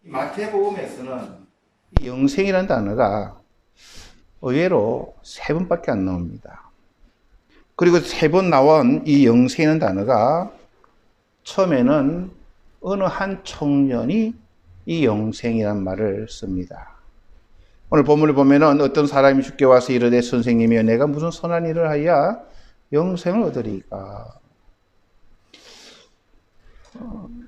마태복음에서는 영생이라는 단어가 의외로 3번밖에 안 나옵니다. 그리고 3번 나온 이 영생이라는 단어가 처음에는 어느 한 청년이 이 영생이란 말을 씁니다. 오늘 본문을 보면은 어떤 사람이 주께 와서 이르되 선생님이여 내가 무슨 선한 일을 하여 영생을 얻으리까.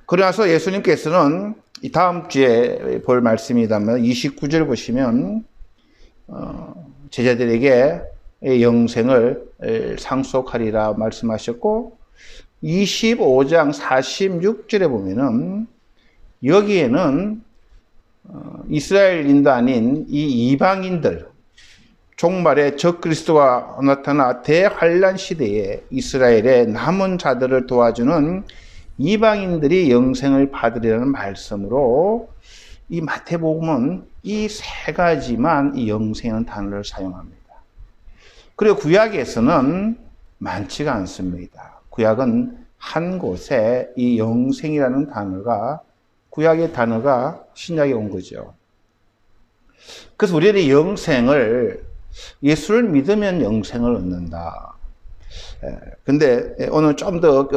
그러나서 예수님께서는 이 다음 주에 볼 말씀이다면 29절 보시면 제자들에게 영생을 상속하리라 말씀하셨고 25장 46절에 보면은 여기에는 이스라엘인도 아닌 이 이방인들 종말에 적그리스도가 나타나 대환란 시대에 이스라엘의 남은 자들을 도와주는 이방인들이 영생을 받으리라는 말씀으로 이 마태복음은 이 3가지만 이 영생이라는 단어를 사용합니다. 그리고 구약에서는 많지가 않습니다. 구약은 한 곳에 이 영생이라는 단어가 구약의 단어가 신약에 온 거죠. 그래서 우리는 영생을 예수를 믿으면 영생을 얻는다. 근데 오늘 좀 더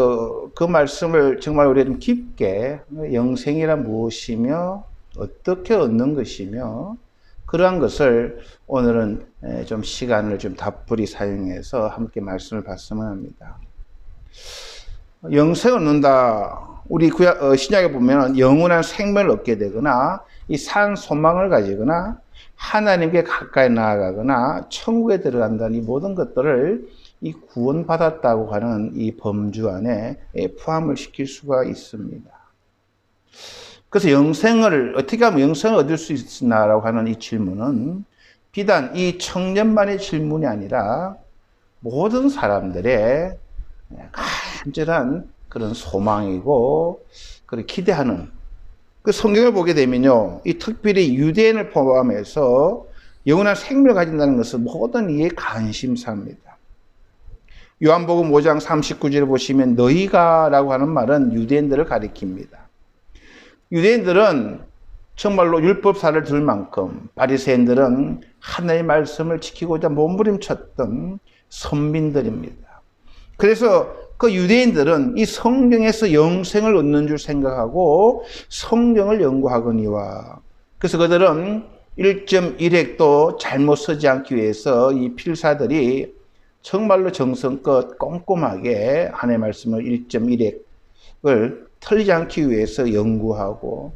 그 말씀을 정말 우리가 좀 깊게 영생이란 무엇이며 어떻게 얻는 것이며 그러한 것을 오늘은 좀 시간을 좀 다풀이 사용해서 함께 말씀을 봤으면 합니다. 영생을 얻는다. 우리 신약에 보면 영원한 생명을 얻게 되거나 이 산 소망을 가지거나 하나님께 가까이 나아가거나 천국에 들어간다는 이 모든 것들을 이 구원받았다고 하는 이 범주 안에 포함을 시킬 수가 있습니다. 그래서 영생을 어떻게 하면 영생을 얻을 수 있나라고 하는 이 질문은 비단 이 청년만의 질문이 아니라 모든 사람들의 간절한 그런 소망이고 그런 기대하는 그 성경을 보게 되면요, 이 특별히 유대인을 포함해서 영원한 생명을 가진다는 것은 모든 이의 관심사입니다. 요한복음 5장 39절을 보시면 너희가라고 하는 말은 유대인들을 가리킵니다. 유대인들은 정말로 율법사를 들 만큼 바리새인들은 하나님의 말씀을 지키고자 몸부림쳤던 선민들입니다. 그래서 그 유대인들은 이 성경에서 영생을 얻는 줄 생각하고 성경을 연구하거니와 그래서 그들은 1.1획도 잘못 쓰지 않기 위해서 이 필사들이 정말로 정성껏 꼼꼼하게 하나님의 말씀을 1.1획을 틀리지 않기 위해서 연구하고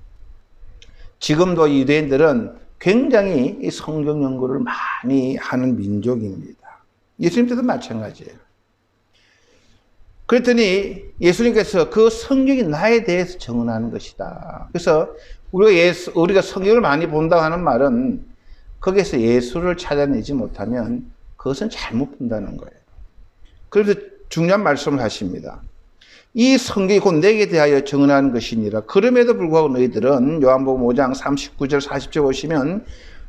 지금도 유대인들은 굉장히 이 성경 연구를 많이 하는 민족입니다. 예수님 때도 마찬가지예요. 그랬더니 예수님께서 그 성경이 나에 대해서 증언하는 것이다. 그래서 우리가 성경을 많이 본다고 하는 말은 거기에서 예수를 찾아내지 못하면 그것은 잘못 본다는 거예요. 그래서 중요한 말씀을 하십니다. 이 성경이 곧 내게 대하여 증언하는 것이니라. 그럼에도 불구하고 너희들은 요한복음 5장 39절 40절 보시면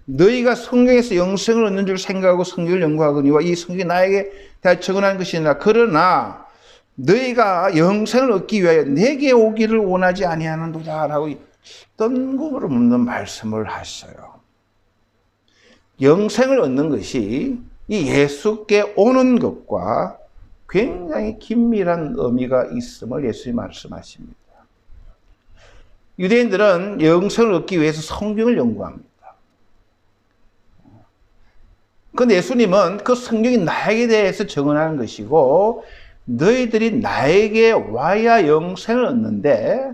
너희가 성경에서 영생을 얻는 줄 생각하고 성경을 연구하거니와 이 성경이 나에게 대하여 증언하는 것이니라. 그러나 너희가 영생을 얻기 위하여 내게 오기를 원하지 아니하는도다 라고 뜬금으로 묻는 말씀을 하셔요. 영생을 얻는 것이 이 예수께 오는 것과 굉장히 긴밀한 의미가 있음을 예수님이 말씀하십니다. 유대인들은 영생을 얻기 위해서 성경을 연구합니다. 그런데 예수님은 그 성경이 나에게 대해서 증언하는 것이고 너희들이 나에게 와야 영생을 얻는데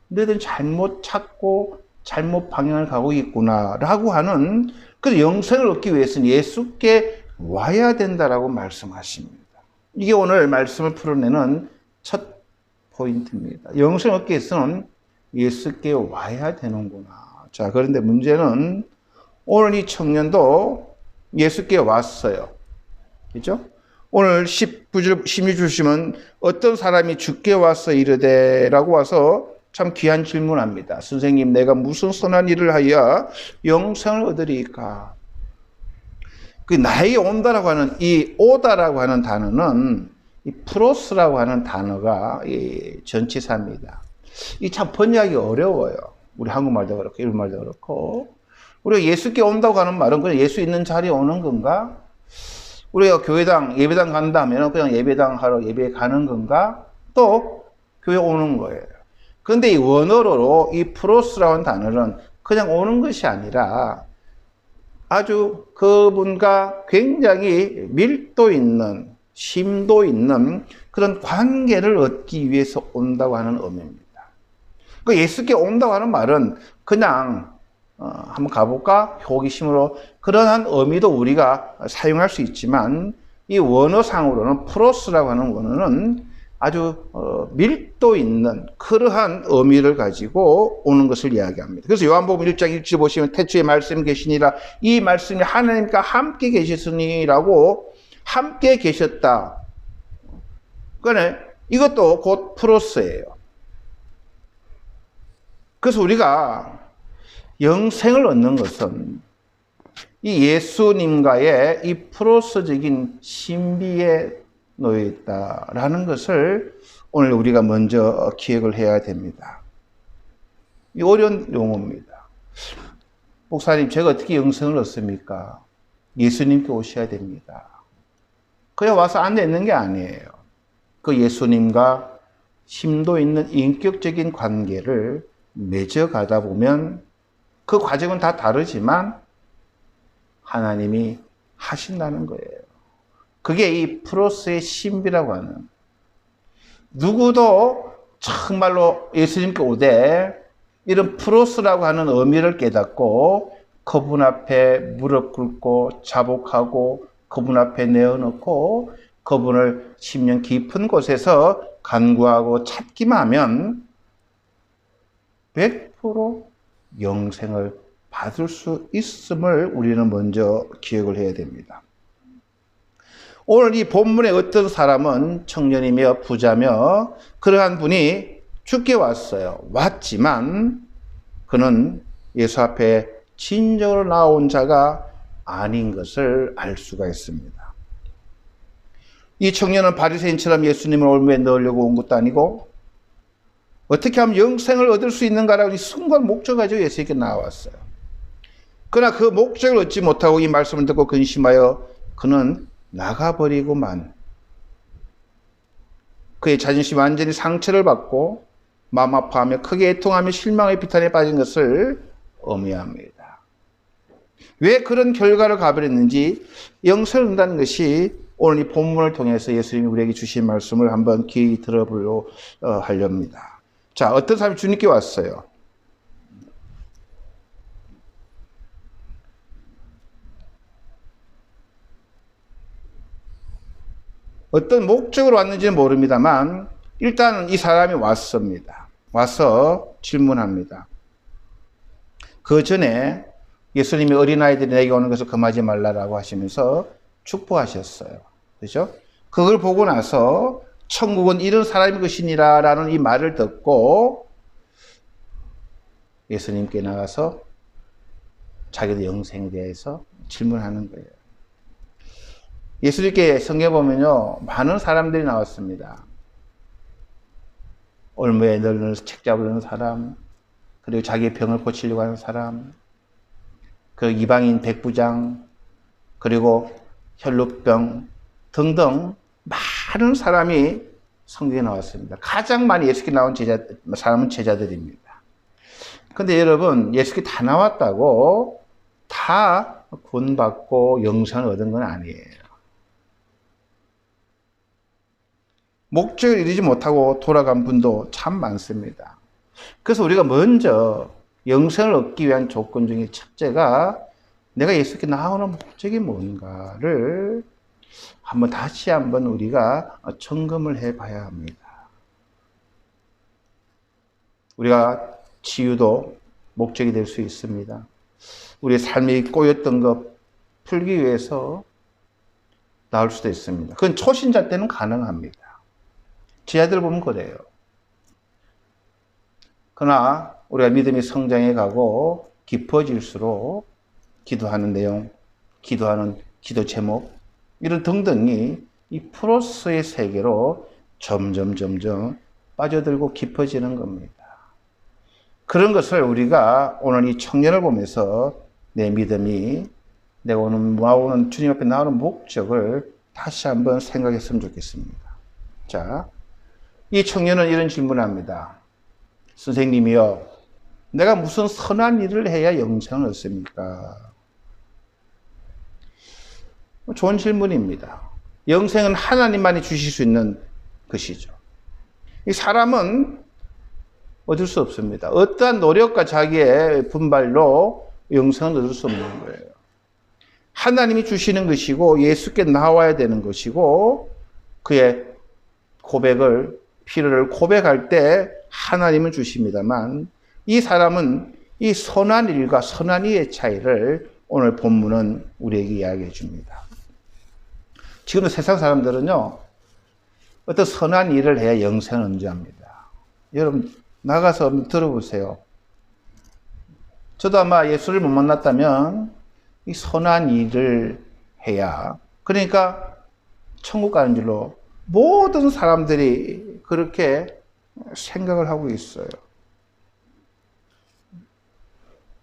너희들은 잘못 찾고 잘못 방향을 가고 있구나라고 하는 그 영생을 얻기 위해서는 예수께 와야 된다라고 말씀하십니다. 이게 오늘 말씀을 풀어내는 첫 포인트입니다. 영생을 얻기 위해서는 예수께 와야 되는구나. 자, 그런데 문제는 오늘 이 청년도 예수께 왔어요. 그렇죠? 오늘 19절, 16절 보시면 어떤 사람이 주께 와서 이르되라고 와서 참 귀한 질문합니다. 선생님, 내가 무슨 선한 일을 하여 영생을 얻으리까? 그 나에게 온다라고 하는 이 오다라고 하는 단어는 이 프로스라고 하는 단어가 이 전치사입니다. 이 참 번역이 어려워요. 우리 한국말도 그렇고 일본말도 그렇고 우리가 예수께 온다고 하는 말은 그냥 예수 있는 자리에 오는 건가? 우리가 교회당 예배당 간다면 그냥 예배당 하러 예배 가는 건가? 또 교회 오는 거예요. 그런데 이 원어로 이 프로스라는 단어는 그냥 오는 것이 아니라 아주 그분과 굉장히 밀도 있는 심도 있는 그런 관계를 얻기 위해서 온다고 하는 의미입니다. 그 예수께 온다고 하는 말은 그냥 한번 가볼까? 호기심으로 그러한 의미도 우리가 사용할 수 있지만 이 원어상으로는 프로스라고 하는 원어는 아주 밀도 있는 그러한 의미를 가지고 오는 것을 이야기합니다. 그래서 요한복음 1장 1절 보시면 태초에 말씀이 계시니라 이 말씀이 하나님과 함께 계셨으니라고 함께 계셨다. 그러니까 이것도 곧 프로스예요. 그래서 우리가 영생을 얻는 것은 이 예수님과의 이 프로스적인 신비에 놓여 있다라는 것을 오늘 우리가 먼저 기억을 해야 됩니다. 이 어려운 용어입니다. 목사님, 제가 어떻게 영생을 얻습니까? 예수님께 오셔야 됩니다. 그냥 와서 앉아 있는 게 아니에요. 그 예수님과 심도 있는 인격적인 관계를 맺어가다 보면 그 과정은 다 다르지만 하나님이 하신다는 거예요. 그게 이 프로스의 신비라고 하는, 누구도 정말로 예수님께 오되 이런 프로스라고 하는 의미를 깨닫고 그분 앞에 무릎 꿇고 자복하고 그분 앞에 내어놓고 그분을 심령 깊은 곳에서 간구하고 찾기만 하면 100% 영생을 받을 수 있음을 우리는 먼저 기억을 해야 됩니다. 오늘 이 본문의 어떤 사람은 청년이며 부자며 그러한 분이 죽게 왔어요. 왔지만 그는 예수 앞에 진정으로 나온 자가 아닌 것을 알 수가 있습니다. 이 청년은 바리새인처럼 예수님을 올무에 넣으려고 온 것도 아니고 어떻게 하면 영생을 얻을 수 있는가라고 이 순간 목적을 가지고 예수님께 나왔어요. 그러나 그 목적을 얻지 못하고 이 말씀을 듣고 근심하여 그는 나가버리고만 그의 자존심이 완전히 상처를 받고 마음 아파하며 크게 애통하며 실망의 비탄에 빠진 것을 의미합니다. 왜 그런 결과를 가버렸는지 영생을 얻는다는 것이 오늘 이 본문을 통해서 예수님이 우리에게 주신 말씀을 한번 귀히 들어보려 하렵니다. 자, 어떤 사람이 주님께 왔어요. 어떤 목적으로 왔는지는 모릅니다만 일단은 이 사람이 왔습니다. 와서 질문합니다. 그 전에 예수님이 어린아이들이 내게 오는 것을 금하지 말라라고 하시면서 축복하셨어요. 그죠? 그걸 보고 나서 천국은 이런 사람의 것이니라 라는 이 말을 듣고 예수님께 나가서 자기도 영생에 대해서 질문하는 거예요. 예수님께 성경에 보면요, 많은 사람들이 나왔습니다. 올무에 널는 책 잡으려는 사람, 그리고 자기의 병을 고치려고 하는 사람, 그 이방인 백부장, 그리고 혈루병 등등 많은 사람이 성경에 나왔습니다. 가장 많이 예수께 나온 사람은 제자들입니다. 그런데 여러분, 예수께 다 나왔다고 다 구원받고 영생을 얻은 건 아니에요. 목적을 이루지 못하고 돌아간 분도 참 많습니다. 그래서 우리가 먼저 영생을 얻기 위한 조건 중에 첫째가 내가 예수께 나오는 목적이 뭔가를 다시 한번 우리가 점검을 해봐야 합니다. 우리가 치유도 목적이 될 수 있습니다. 우리의 삶이 꼬였던 것 풀기 위해서 나올 수도 있습니다. 그건 초신자 때는 가능합니다. 제자들 보면 그래요. 그러나 우리가 믿음이 성장해 가고 깊어질수록 기도하는 내용, 기도하는 기도 제목 이런 등등이 이 프로스의 세계로 점점 빠져들고 깊어지는 겁니다. 그런 것을 우리가 오늘 이 청년을 보면서 내 믿음이 내가 오늘 주님 앞에 나오는 목적을 다시 한번 생각했으면 좋겠습니다. 자, 이 청년은 이런 질문을 합니다. 선생님이요, 내가 무슨 선한 일을 해야 영생을 얻습니까? 좋은 질문입니다. 영생은 하나님만이 주실 수 있는 것이죠. 이 사람은 얻을 수 없습니다. 어떠한 노력과 자기의 분발로 영생을 얻을 수 없는 거예요. 하나님이 주시는 것이고 예수께 나와야 되는 것이고 그의 필요를 고백할 때 하나님은 주십니다만 이 사람은 이 선한 일과 선한 이의 차이를 오늘 본문은 우리에게 이야기해 줍니다. 지금도 세상 사람들은요, 어떤 선한 일을 해야 영생을 언제합니다. 여러분, 나가서 한번 들어보세요. 저도 아마 예수를 못 만났다면 이 선한 일을 해야, 그러니까 천국 가는 줄로 모든 사람들이 그렇게 생각을 하고 있어요.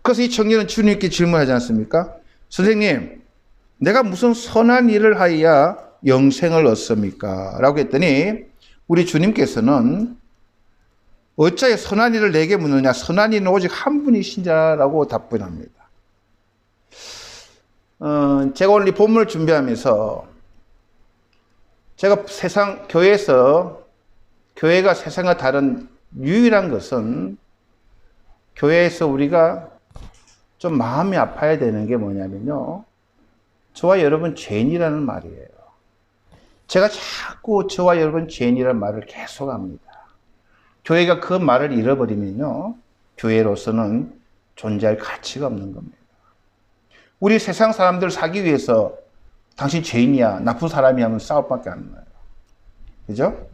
그래서 이 청년은 주님께 질문하지 않습니까? 선생님, 내가 무슨 선한 일을 하여야 영생을 얻습니까? 라고 했더니 우리 주님께서는 어찌하여 선한 일을 내게 묻느냐? 선한 이는 오직 한 분이시냐라고 답변합니다. 제가 오늘 이 본문을 준비하면서 제가 교회가 세상과 다른 유일한 것은 교회에서 우리가 좀 마음이 아파야 되는 게 뭐냐면요. 저와 여러분 죄인이라는 말이에요. 제가 자꾸 저와 여러분 죄인이라는 말을 계속합니다. 교회가 그 말을 잃어버리면요. 교회로서는 존재할 가치가 없는 겁니다. 우리 세상 사람들 사기 위해서 당신 죄인이야, 나쁜 사람이야 하면 싸울 밖에 안 나요. 그죠?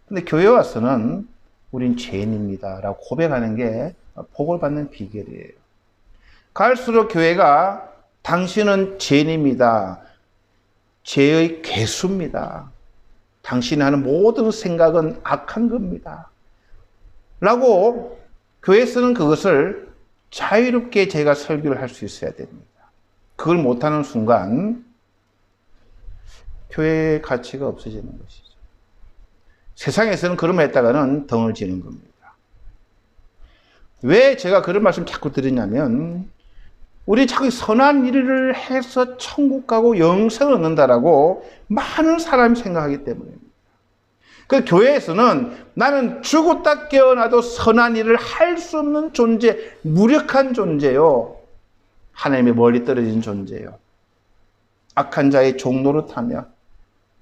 근데 교회 와서는 우린 죄인입니다 라고 고백하는 게 복을 받는 비결이에요. 갈수록 교회가 당신은 죄인입니다. 죄의 괴수입니다. 당신이 하는 모든 생각은 악한 겁니다. 라고 교회에서는 그것을 자유롭게 제가 설교를 할 수 있어야 됩니다. 그걸 못하는 순간 교회의 가치가 없어지는 것이죠. 세상에서는 그런 말 했다가는 덩을 지는 겁니다. 왜 제가 그런 말씀 자꾸 드리냐면 우리 자꾸 선한 일을 해서 천국 가고 영생을 얻는다라고 많은 사람이 생각하기 때문입니다. 그 교회에서는 나는 죽었다 깨어나도 선한 일을 할 수 없는 존재, 무력한 존재요. 하나님의 멀리 떨어진 존재요. 악한 자의 종노릇하며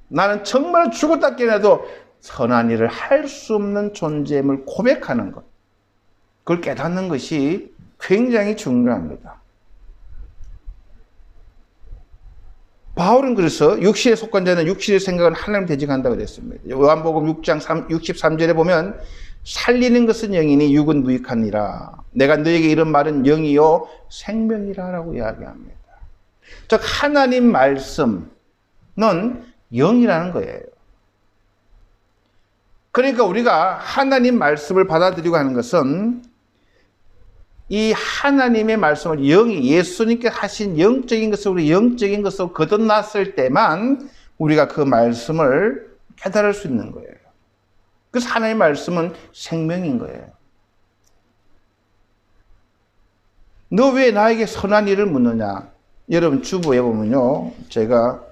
나는 정말 죽었다 깨어나도 선한 일을 할 수 없는 존재임을 고백하는 것. 그걸 깨닫는 것이 굉장히 중요합니다. 바울은 그래서 육신에 속한 자는 육신의 생각은 하나님 대적한다고 그랬습니다. 요한복음 6장 63절에 보면 살리는 것은 영이니 육은 무익하니라. 내가 너에게 이런 말은 영이요 생명이라 라고 이야기합니다. 즉 하나님 말씀은 영이라는 거예요. 그러니까 우리가 하나님 말씀을 받아들이고 하는 것은 이 하나님의 말씀을 영이 예수님께 하신 영적인 것을 우리 영적인 것으로 거듭났을 때만 우리가 그 말씀을 깨달을 수 있는 거예요. 그래서 하나님의 말씀은 생명인 거예요. 너 왜 나에게 선한 일을 묻느냐? 여러분 주보에 보면요. 제가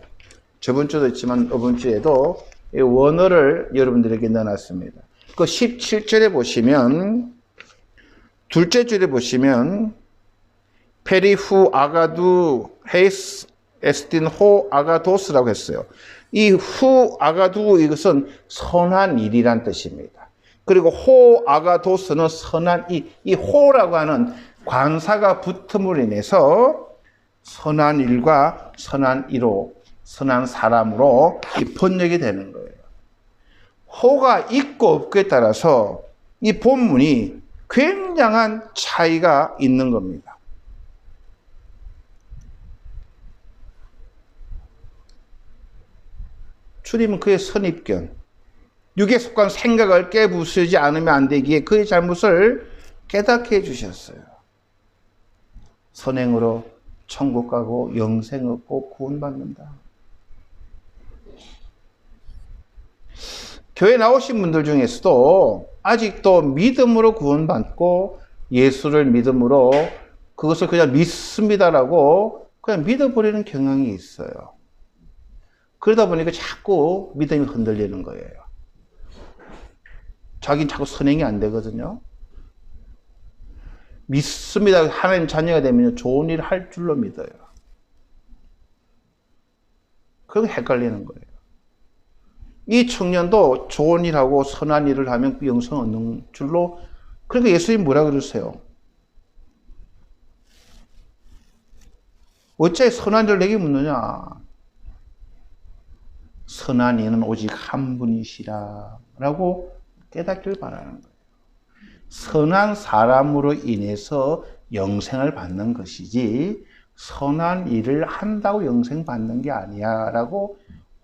저번 주도 있지만 이번 주에도 원어를 여러분들에게 넣어놨습니다. 그 17절에 보시면 둘째 줄에 보시면 페리후 아가두 헤이스 에스틴 호 아가도스라고 했어요. 이 후 아가두 이것은 선한 일이란 뜻입니다. 그리고 호 아가도스는 선한 이 호라고 하는 관사가 붙음으로 인해서 선한 일과 선한 이로 선한 사람으로 이 번역이 되는 거예요. 호가 있고 없고에 따라서 이 본문이 굉장한 차이가 있는 겁니다. 주님은 그의 선입견, 육에 속한 생각을 깨부수지 않으면 안 되기에 그의 잘못을 깨닫게 해주셨어요. 선행으로 천국 가고 영생 얻고 구원받는다. 교회 나오신 분들 중에서도 아직도 믿음으로 구원받고 예수를 믿음으로 그것을 그냥 믿습니다라고 그냥 믿어버리는 경향이 있어요. 그러다 보니까 자꾸 믿음이 흔들리는 거예요. 자기는 자꾸 선행이 안 되거든요. 믿습니다. 하나님 자녀가 되면 좋은 일을 할 줄로 믿어요. 그럼 헷갈리는 거예요. 이 청년도 좋은 일하고 선한 일을 하면 그 영생을 얻는 줄로. 그러니까 예수님 뭐라 그러세요? 어찌 선한 일을 내게 묻느냐? 선한 이는 오직 한 분이시라 라고 깨닫길 바라는 거예요. 선한 사람으로 인해서 영생을 받는 것이지 선한 일을 한다고 영생 받는 게 아니야 라고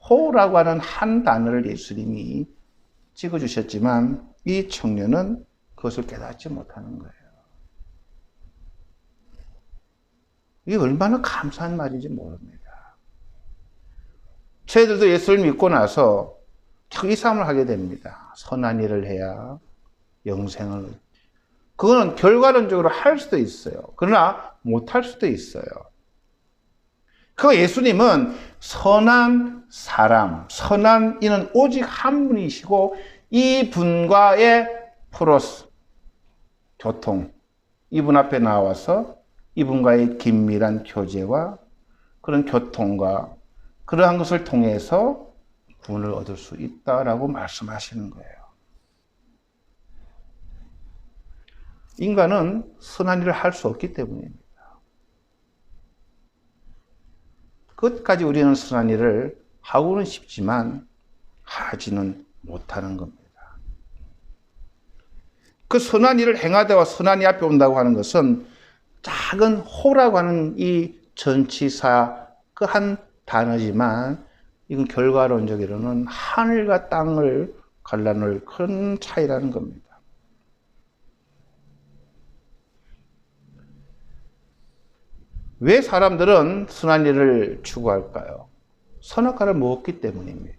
호라고 하는 한 단어를 예수님이 찍어주셨지만 이 청년은 그것을 깨닫지 못하는 거예요. 이게 얼마나 감사한 말인지 모릅니다. 저희들도 예수를 믿고 나서 자꾸 이 싸움을 하게 됩니다. 선한 일을 해야 영생을. 그거는 결과론적으로 할 수도 있어요. 그러나 못할 수도 있어요. 그 예수님은 선한 사람, 선한 이는 오직 한 분이시고 이 분과의 프로스, 교통, 이분 앞에 나와서 이분과의 긴밀한 교제와 그런 교통과 그러한 것을 통해서 구원을 얻을 수 있다라고 말씀하시는 거예요. 인간은 선한 일을 할 수 없기 때문입니다. 끝까지 우리는 선한 일을 하고는 싶지만 하지는 못하는 겁니다. 그 선한 일을 행하다가 선한 이 앞에 온다고 하는 것은 작은 호라고 하는 이 전치사 그 한 단어지만 이건 결과론적으로는 하늘과 땅을 갈라놓을 큰 차이라는 겁니다. 왜 사람들은 선한 일을 추구할까요? 선악과를 먹었기 때문입니다.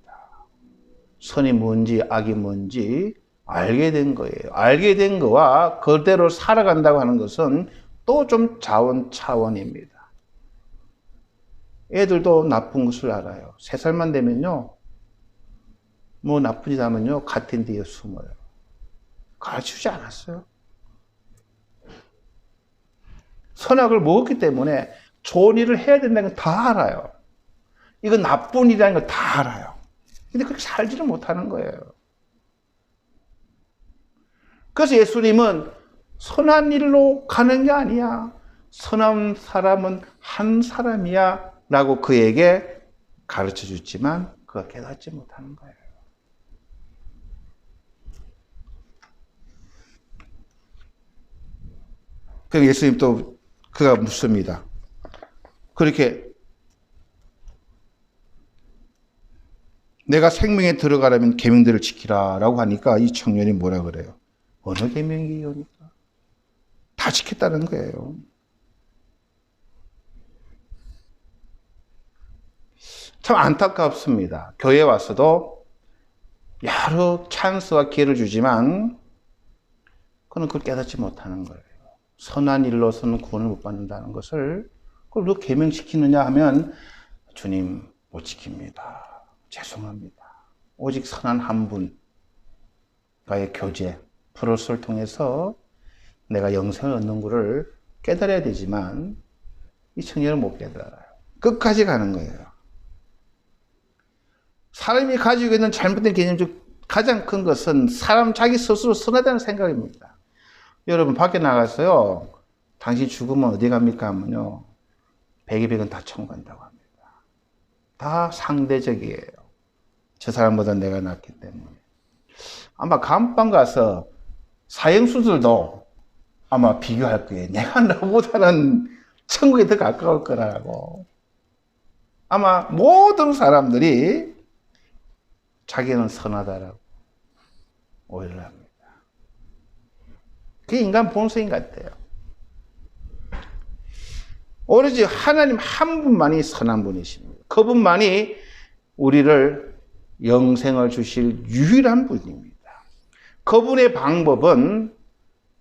선이 뭔지 악이 뭔지 알게 된 거예요. 알게 된 거와 그대로 살아간다고 하는 것은 또 좀 차원입니다. 애들도 나쁜 것을 알아요. 3살만 되면요. 뭐 나쁜 짓 하면요. 같은 데에 숨어요. 가르치지 않았어요. 선악을 먹었기 때문에 좋은 일을 해야 된다는 건 다 알아요. 이건 나쁜 일이라는 걸 다 알아요. 근데 그렇게 살지는 못하는 거예요. 그래서 예수님은 선한 일로 가는 게 아니야. 선한 사람은 한 사람이야. 라고 그에게 가르쳐 줬지만 그가 깨닫지 못하는 거예요. 그럼 예수님 또 그가 묻습니다. 그렇게 내가 생명에 들어가려면 계명들을 지키라 라고 하니까 이 청년이 뭐라 그래요? 어느 계명이요니까? 다 지켰다는 거예요. 참 안타깝습니다. 교회에 와서도 여러 찬스와 기회를 주지만 그는 그걸 깨닫지 못하는 거예요. 선한 일로서는 구원을 못 받는다는 것을 그걸 너 계명시키느냐 하면 주님 못 지킵니다. 죄송합니다. 오직 선한 한 분과의 교제, 프로스를 통해서 내가 영생을 얻는 것을 깨달아야 되지만 이 청년은 못 깨달아요. 끝까지 가는 거예요. 사람이 가지고 있는 잘못된 개념 중 가장 큰 것은 사람 자기 스스로 선하다는 생각입니다. 여러분 밖에 나가서요. 당신 죽으면 어디 갑니까 하면요. 100이 100은 다 천국 간다고 합니다. 다 상대적이에요. 저 사람보다 내가 낫기 때문에. 아마 감방 가서 사형수들도 아마 비교할 거예요. 내가 너보다는 천국에 더 가까울 거라고. 아마 모든 사람들이 자기는 선하다라고 오해를 합니다. 그게 인간 본성인 것 같아요. 오로지 하나님 한 분만이 선한 분이십니다. 그분만이 우리를 영생을 주실 유일한 분입니다. 그분의 방법은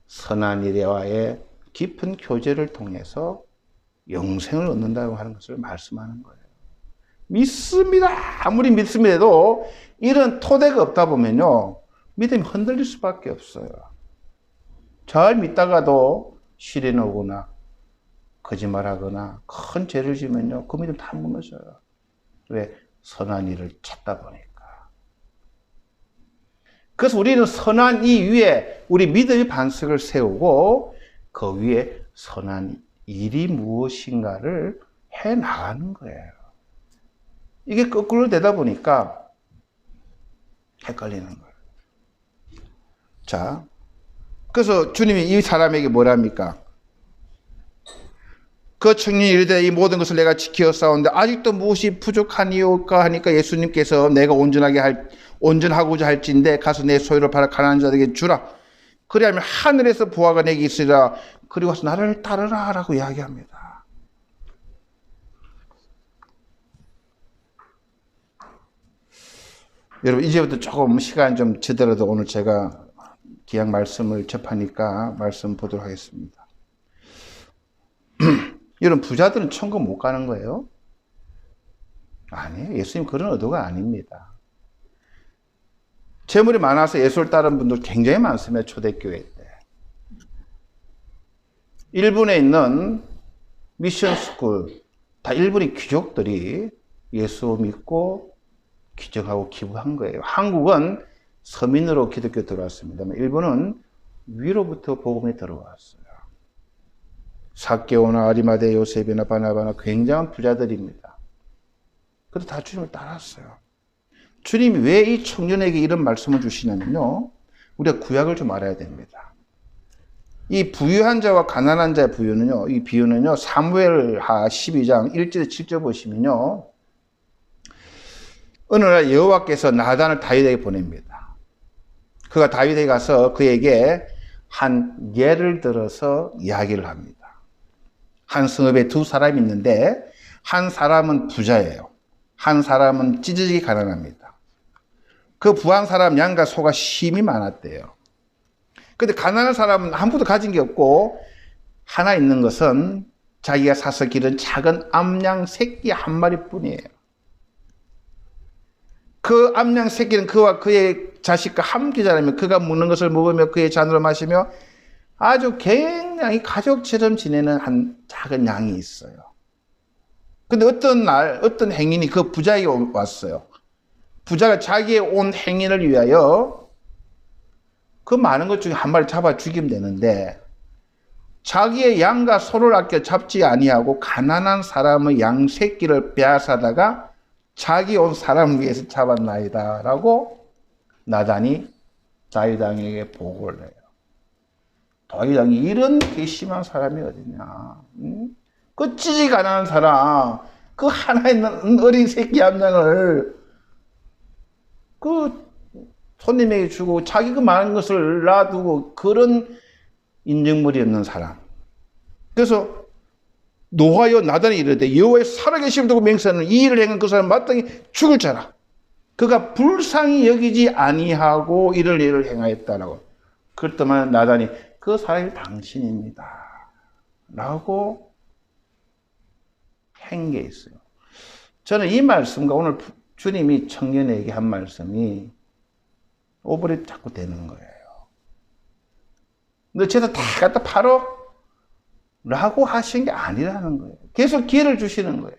선한 이와의 깊은 교제를 통해서 영생을 얻는다고 하는 것을 말씀하는 거예요. 믿습니다. 아무리 믿습니다 해도 이런 토대가 없다 보면요, 믿음이 흔들릴 수밖에 없어요. 잘 믿다가도 시련이 오거나 거짓말하거나 큰 죄를 지면요, 그 믿음 다 무너져요. 왜? 선한 일을 찾다 보니까. 그래서 우리는 선한 이 위에 우리 믿음의 반석을 세우고 그 위에 선한 일이 무엇인가를 해 나가는 거예요. 이게 거꾸로 되다 보니까 헷갈리는 거예요. 자, 그래서 주님이 이 사람에게 뭐랍니까? 그 청년이 이르되 이 모든 것을 내가 지켜 싸우는데 아직도 무엇이 부족하니까 하니까 예수님께서 내가 온전하고자 할진대 가서 내 소유를 팔아 가난한 자들에게 주라. 그리하면 하늘에서 보화가 내게 있으리라. 그리고 와서 나를 따르라 라고 이야기합니다. 여러분, 이제부터 조금 시간 좀 지더라도 오늘 제가 기약 말씀을 접하니까 말씀 보도록 하겠습니다. 여러분, 부자들은 천국 못 가는 거예요? 아니에요. 예수님 그런 의도가 아닙니다. 재물이 많아서 예수를 따르는 분들 굉장히 많습니다. 초대교회 때. 일본에 있는 미션 스쿨, 다 일본의 귀족들이 예수 믿고 기적하고 기부한 거예요. 한국은 서민으로 기독교 들어왔습니다만 일본은 위로부터 복음이 들어왔어요. 삭개오나 아리마대 요셉이나 바나바나 굉장한 부자들입니다. 그래도 다 주님을 따랐어요. 주님이 왜 이 청년에게 이런 말씀을 주시냐면요, 우리가 구약을 좀 알아야 됩니다. 이 부유한 자와 가난한 자의 부유는요, 이 비유는요, 사무엘하 12장 1절에 7절 보시면요, 어느 날 여호와께서 나단을 다윗에게 보냅니다. 그가 다윗에게 가서 그에게 한 예를 들어서 이야기를 합니다. 한 성읍에 두 사람이 있는데 한 사람은 부자예요. 한 사람은 찢어지게 가난합니다. 그 부한 사람 양과 소가 심이 많았대요. 근데 가난한 사람은 아무것도 가진 게 없고 하나 있는 것은 자기가 사서 기른 작은 암양 새끼 한 마리뿐이에요. 그 암양 새끼는 그와 그의 자식과 함께 자라며 그가 먹는 것을 먹으며 그의 잔으로 마시며 아주 굉장히 가족처럼 지내는 한 작은 양이 있어요. 근데 어떤 날 어떤 행인이 그 부자에게 왔어요. 부자가 자기의 온 행인을 위하여 그 많은 것 중에 한 마리 잡아 죽이면 되는데 자기의 양과 소를 아껴 잡지 아니하고 가난한 사람의 양 새끼를 빼앗아다가 자기 온 사람을 위해서 잡았나이다 라고 나단이 다윗 왕에게 보고를 해요. 다윗 왕이 이런 괘씸한 사람이 어디냐. 그 찌지 가난한 사람, 그 하나 있는 어린 새끼 한 명을 그 손님에게 주고 자기 그 많은 것을 놔두고 그런 인정물이 없는 사람. 그래서 노하여 나단이 이르되 여호와의 살아계심을 두고 맹세하는 이 일을 행한 그 사람 마땅히 죽을 자라. 그가 불쌍히 여기지 아니하고 이를 일을 행하였다라고. 그랬더만 나단이 그 사람이 당신입니다 라고 한 게 있어요. 저는 이 말씀과 오늘 주님이 청년에게 한 말씀이 오버랩 자꾸 되는 거예요. 너 쟤도 다 갖다 팔어? 라고 하신 게 아니라는 거예요. 계속 기회를 주시는 거예요.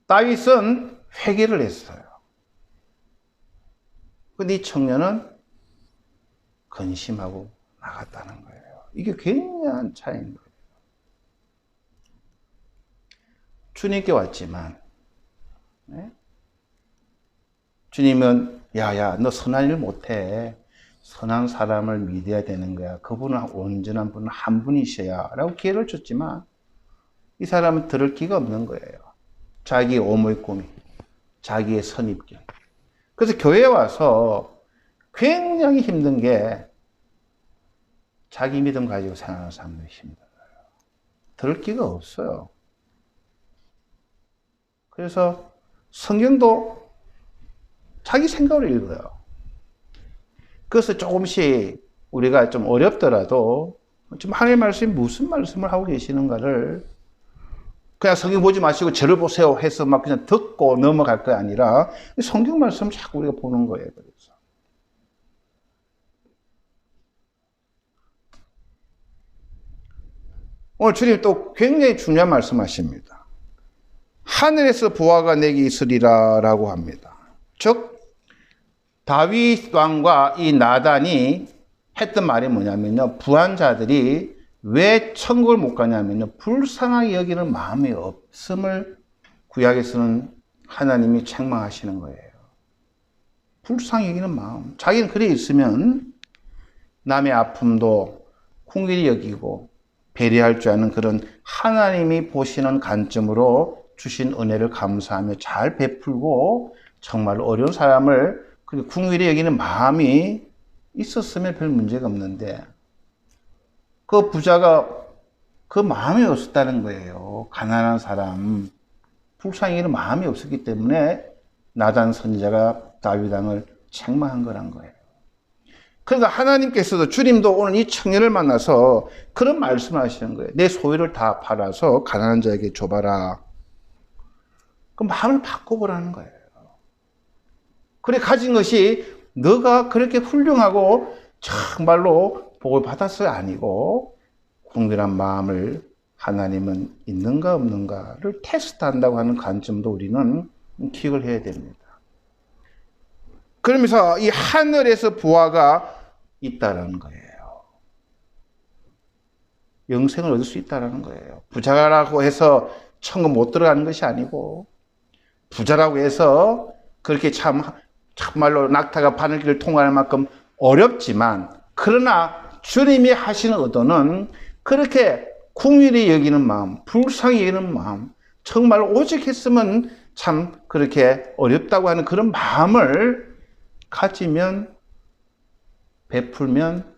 다윗은 회개를 했어요. 근데 이 청년은 근심하고 나갔다는 거예요. 이게 굉장한 차이인 거예요. 주님께 왔지만, 네? 주님은 야야 너 선한 일 못해. 선한 사람을 믿어야 되는 거야. 그분은 온전한 분은 한 분이셔야 라고 기회를 줬지만 이 사람은 들을 기가 없는 거예요. 자기의 오모의 꿈이, 자기의 선입견. 그래서 교회에 와서 굉장히 힘든 게 자기 믿음 가지고 생각하는 사람들이 힘들어요. 들을 기가 없어요. 그래서 성경도 자기 생각으로 읽어요. 그래서 조금씩 우리가 좀 어렵더라도 좀 하나님의 말씀이 무슨 말씀을 하고 계시는가를 그냥 성경 보지 마시고 저를 보세요 해서 막 그냥 듣고 넘어갈 거 아니라 성경 말씀을 자꾸 우리가 보는 거예요. 그래서 오늘 주님 또 굉장히 중요한 말씀하십니다. 하늘에서 보화가 내게 있으리라 라고 합니다. 즉 다윗 왕과 이 나단이 했던 말이 뭐냐면요, 부한자들이 왜 천국을 못 가냐면요, 불쌍하게 여기는 마음이 없음을 구약에서는 하나님이 책망하시는 거예요. 불쌍히 여기는 마음. 자기는 그래 있으면 남의 아픔도 긍휼히 여기고 배려할 줄 아는 그런 하나님이 보시는 관점으로 주신 은혜를 감사하며 잘 베풀고 정말 어려운 사람을 긍휼히 여기는 마음이 있었으면 별 문제가 없는데 그 부자가 그 마음이 없었다는 거예요. 가난한 사람, 불쌍히 여기는 마음이 없었기 때문에 나단 선지자가 다윗 왕을 책망한 거란 거예요. 그러니까 하나님께서도 주님도 오늘 이 청년을 만나서 그런 말씀을 하시는 거예요. 내 소유를 다 팔아서 가난한 자에게 줘봐라. 그 마음을 바꿔보라는 거예요. 그래 가진 것이 너가 그렇게 훌륭하고 정말로 복을 받았어야 아니고 궁핍한 마음을 하나님은 있는가 없는가를 테스트한다고 하는 관점도 우리는 기억을 해야 됩니다. 그러면서 이 하늘에서 보화가 있다라는 거예요. 영생을 얻을 수 있다라는 거예요. 부자라고 해서 천국 못 들어가는 것이 아니고 부자라고 해서 그렇게 참말로 낙타가 바늘길을 통과할 만큼 어렵지만 그러나 주님이 하시는 의도는 그렇게 긍휼히 여기는 마음, 불쌍히 여기는 마음, 정말 오직 했으면 참 그렇게 어렵다고 하는 그런 마음을 가지면 베풀면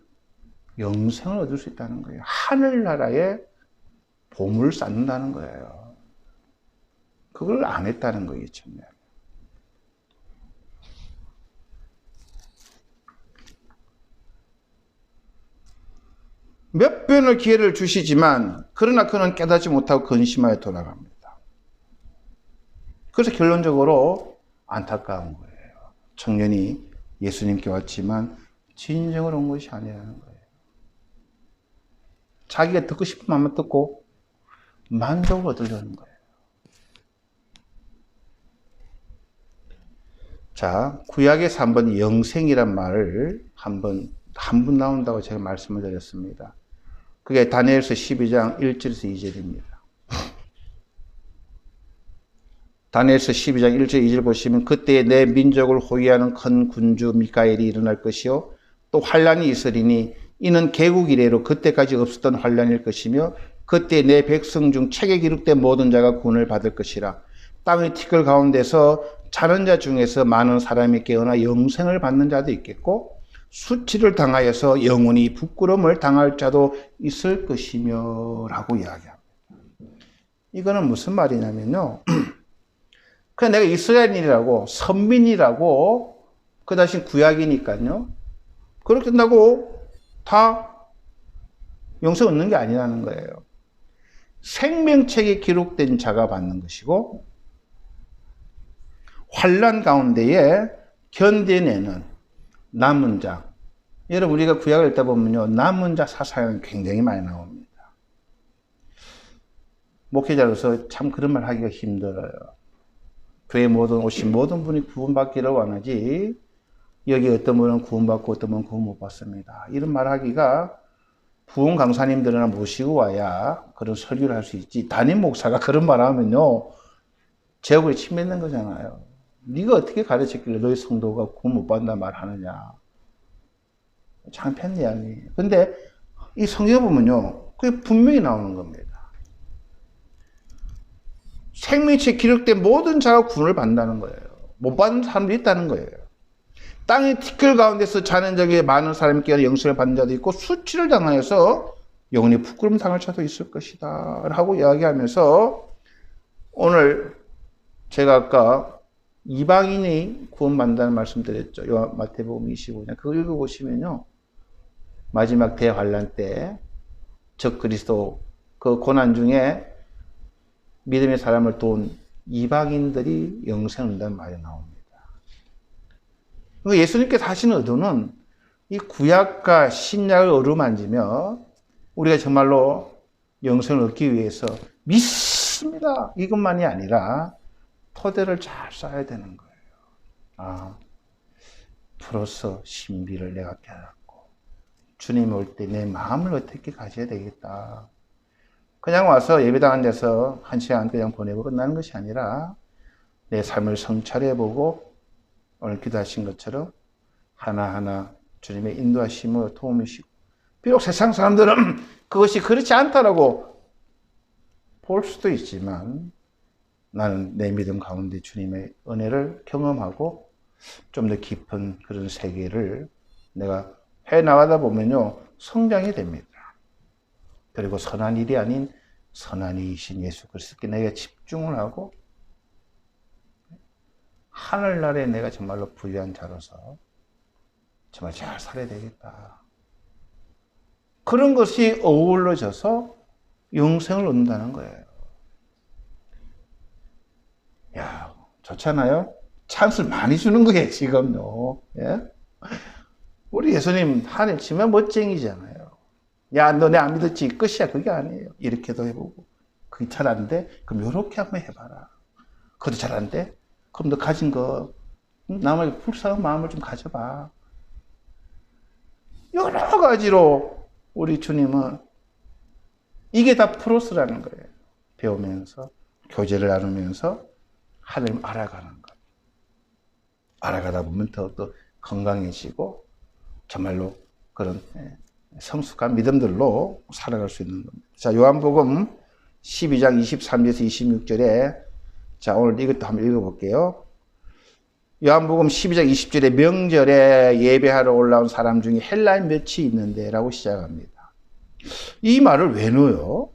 영생을 얻을 수 있다는 거예요. 하늘나라에 보물을 쌓는다는 거예요. 그걸 안 했다는 거예요. 처음에. 몇 번의 기회를 주시지만 그러나 그는 깨닫지 못하고 근심하여 돌아갑니다. 그래서 결론적으로 안타까운 거예요. 청년이 예수님께 왔지만 진정으로 온 것이 아니라는 거예요. 자기가 듣고 싶은 마음만 듣고 만족을 얻으려는 거예요. 자, 구약에서 한번 영생이란 말을 한 번 나온다고 제가 말씀을 드렸습니다. 그게 다니엘서 12장 1절에서 2절입니다. 다니엘서 12장 1절 2절 보시면 그때에 내 민족을 호위하는 큰 군주 미가엘이 일어날 것이요 또 환란이 있으리니 이는 개국 이래로 그때까지 없었던 환란일 것이며 그때 내 백성 중 책에 기록된 모든 자가 구원을 받을 것이라. 땅의 티끌 가운데서 자는 자 중에서 많은 사람이 깨어나 영생을 받는 자도 있겠고 수치를 당하여서 영원히 부끄러움을 당할 자도 있을 것이며 라고 이야기합니다. 이거는 무슨 말이냐면요, 그냥 내가 이스라엘인이라고 선민이라고 그 대신 구약이니까요 그렇게 된다고 다 영생 얻는 게 아니라는 거예요. 생명책에 기록된 자가 받는 것이고 환난 가운데에 견뎌내는 남은 자. 여러분 우리가 구약을 읽다 보면요 남은 자 사상이 굉장히 많이 나옵니다. 목회자로서 참 그런 말 하기가 힘들어요. 교회 오신 모든 분이 구원받기를 원하지 여기 어떤 분은 구원받고 어떤 분은 구원 못 받습니다. 이런 말 하기가 부흥 강사님들이나 모시고 와야 그런 설교를 할 수 있지 담임 목사가 그런 말 하면요 제 얼굴에 침 뱉는 거잖아요. 네가 어떻게 가르쳤길래 너희 성도가 구원 못 받는다 말하느냐. 창피한 이야기예요. 근데 이 성경에 보면요 그게 분명히 나오는 겁니다. 생명책에 기록된 모든 자가 구원을 받는다는 거예요. 못 받는 사람도 있다는 거예요. 땅의 티끌 가운데서 자는 적에 많은 사람이 깨어 영생을 받는 자도 있고 수치를 당하여서 영원히 부끄러움 당할 자도 있을 것이다 라고 이야기하면서 오늘 제가 아까 이방인이 구원받는다는 말씀드렸죠. 마태복음 25장 그거 읽어보시면요. 마지막 대환란 때 적그리스도 그 고난 중에 믿음의 사람을 도운 이방인들이 영생을 얻는다는 말이 나옵니다. 예수님께서 하시는 의도는 이 구약과 신약을 어루만지며 우리가 정말로 영생을 얻기 위해서 믿습니다. 이것만이 아니라 토대를 잘 쌓아야 되는 거예요. 아, 프로서 신비를 내가 깨닫고 주님 올 때 내 마음을 어떻게 가져야 되겠다. 그냥 와서 예배당 앉아서 한 시간 그냥 보내고 끝나는 것이 아니라 내 삶을 성찰해보고 오늘 기도하신 것처럼 하나하나 주님의 인도하심을 도우시고 비록 세상 사람들은 그것이 그렇지 않다라고 볼 수도 있지만 나는 내 믿음 가운데 주님의 은혜를 경험하고 좀 더 깊은 그런 세계를 내가 해나가다 보면요 성장이 됩니다. 그리고 선한 일이 아닌 선한 이이신 예수 그리스도께 내가 집중을 하고 하늘나라에 내가 정말로 부유한 자로서 정말 잘 살아야 되겠다. 그런 것이 어우러져서 영생을 얻는다는 거예요. 야, 좋잖아요? 찬스를 많이 주는 거예요, 지금요. 예? 우리 예수님 하늘 치면 멋쟁이잖아요. 야, 너네 안 믿었지? 끝이야. 그게 아니에요. 이렇게도 해보고. 그게 잘 안 돼? 그럼 이렇게 한번 해봐라. 그것도 잘 안 돼? 그럼 너 가진 거, 남에게 불쌍한 마음을 좀 가져봐. 여러 가지로 우리 주님은 이게 다 프로스라는 거예요. 배우면서, 교제를 나누면서 하나님 알아가는 것. 알아가다 보면 더 건강해지고 정말로 그런 성숙한 믿음들로 살아갈 수 있는 겁니다. 자, 요한복음 12장 23절에서 26절에 자, 오늘 이것도 한번 읽어볼게요. 요한복음 12장 20절에 명절에 예배하러 올라온 사람 중에 헬라인 몇이 있는데 라고 시작합니다. 이 말을 왜 넣어요?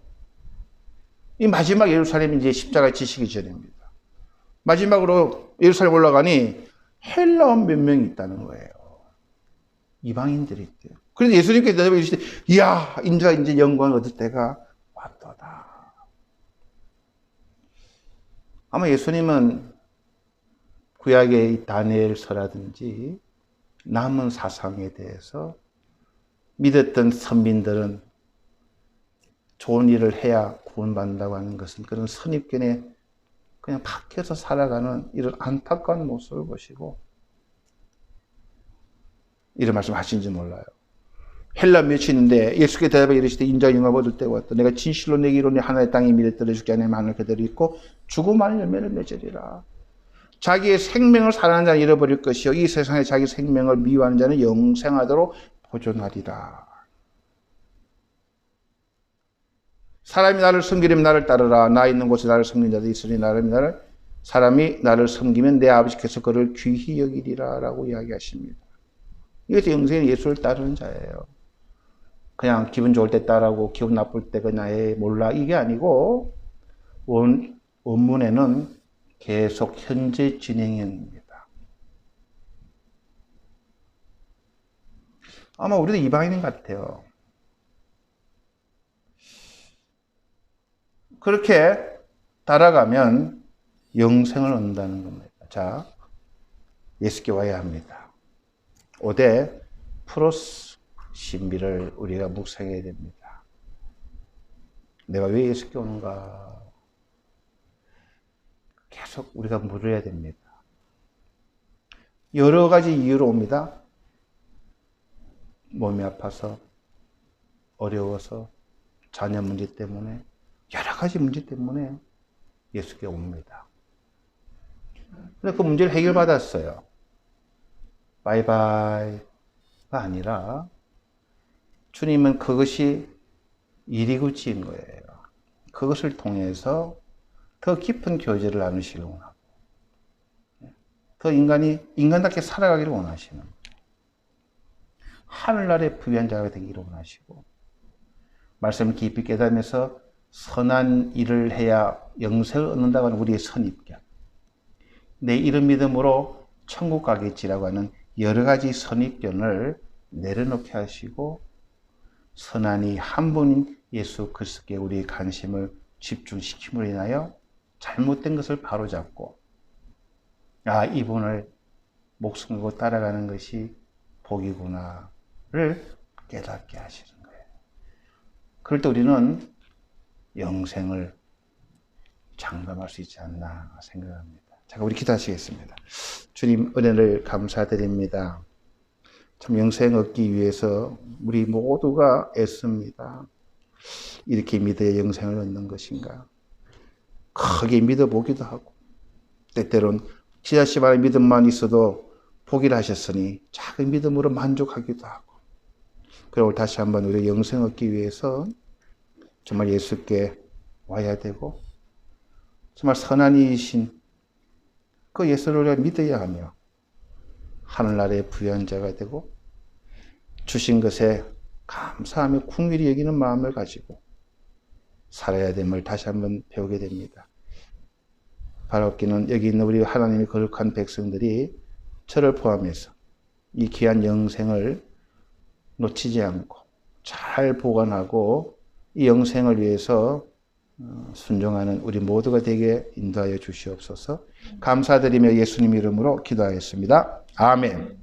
이 마지막 예루살렘이 이제 십자가에 지시기 전입니다. 마지막으로 예루살렘 올라가니 헬라인 몇 명이 있다는 거예요. 이방인들이 있대요. 그래서 예수님께서 대답해 주시되, 이야, 인자가 이제 영광을 얻을 때가 왔도다. 아마 예수님은 구약의 다니엘서라든지 남은 사상에 대해서 믿었던 선민들은 좋은 일을 해야 구원받는다고 하는 것은 그런 선입견에 그냥 박혀서 살아가는 이런 안타까운 모습을 보시고 이런 말씀 하시는지 몰라요. 헬라 몇이 있는데 예수께 대답해 이르시되 인자가 영광을 얻을 때가 왔다. 내가 진실로 내게 이르노니 하나의 땅에 미래 떨어지지 않으면 하늘 그대로 있고 죽음 아닌 열매를 맺으리라. 자기의 생명을 사랑하는 자는 잃어버릴 것이요 이 세상에 자기 생명을 미워하는 자는 영생하도록 보존하리라. 사람이 나를 섬기려면 나를 따르라. 나 있는 곳에 나를 섬기는 자도 있으니 사람이 나를 섬기면 내 아버지께서 그를 귀히 여기리라 라고 이야기하십니다. 이것이 영생은 예수를 따르는 자예요. 그냥 기분 좋을 때 따르고 기분 나쁠 때 그냥 몰라 이게 아니고 원문에는 계속 현재 진행형입니다. 아마 우리도 이방인 같아요. 그렇게 따라가면 영생을 얻는다는 겁니다. 자, 예수께 와야 합니다. 오대 프로스 신비를 우리가 묵상해야 됩니다. 내가 왜 예수께 오는가? 계속 우리가 물어야 됩니다. 여러 가지 이유로 옵니다. 몸이 아파서, 어려워서, 자녀 문제 때문에, 여러 가지 문제 때문에 예수께 옵니다. 근데 그 문제를 해결받았어요. 바이바이가 아니라 주님은 그것이 일이구치인 거예요. 그것을 통해서 더 깊은 교제를 나누시려고 하고 더 인간이 인간답게 살아가기를 원하시는 거예요. 하늘나라의 부유한 자가 되기를 원하시고, 말씀을 깊이 깨달으면서 선한 일을 해야 영생을 얻는다고 하는 우리의 선입견, 내 이런 믿음으로 천국 가겠지라고 하는 여러 가지 선입견을 내려놓게 하시고, 선한 이 한 분인 예수 그리스도께 우리의 관심을 집중시킴으로 인하여 잘못된 것을 바로잡고, 아, 이분을 목숨 걸고 따라가는 것이 복이구나를 깨닫게 하시는 거예요. 그럴 때 우리는 영생을 장담할 수 있지 않나 생각합니다. 자, 우리 기도하시겠습니다. 주님 은혜를 감사드립니다. 참 영생 얻기 위해서 우리 모두가 애씁니다. 이렇게 믿어야 영생을 얻는 것인가? 크게 믿어보기도 하고, 때때론 지자씨만의 믿음만 있어도 포기를 하셨으니 작은 믿음으로 만족하기도 하고, 그리고 다시 한번 우리 영생 얻기 위해서 정말 예수께 와야 되고, 정말 선한 이이신 그 예수를 우리가 믿어야 하며 하늘나라의 부유한 자가 되고 주신 것에 감사하며 긍휼히 여기는 마음을 가지고 살아야 됨을 다시 한번 배우게 됩니다. 바라옵기는 여기 있는 우리 하나님의 거룩한 백성들이 저를 포함해서 이 귀한 영생을 놓치지 않고 잘 보관하고 이 영생을 위해서 순종하는 우리 모두가 되게 인도하여 주시옵소서. 감사드리며 예수님 이름으로 기도하였습니다. 아멘.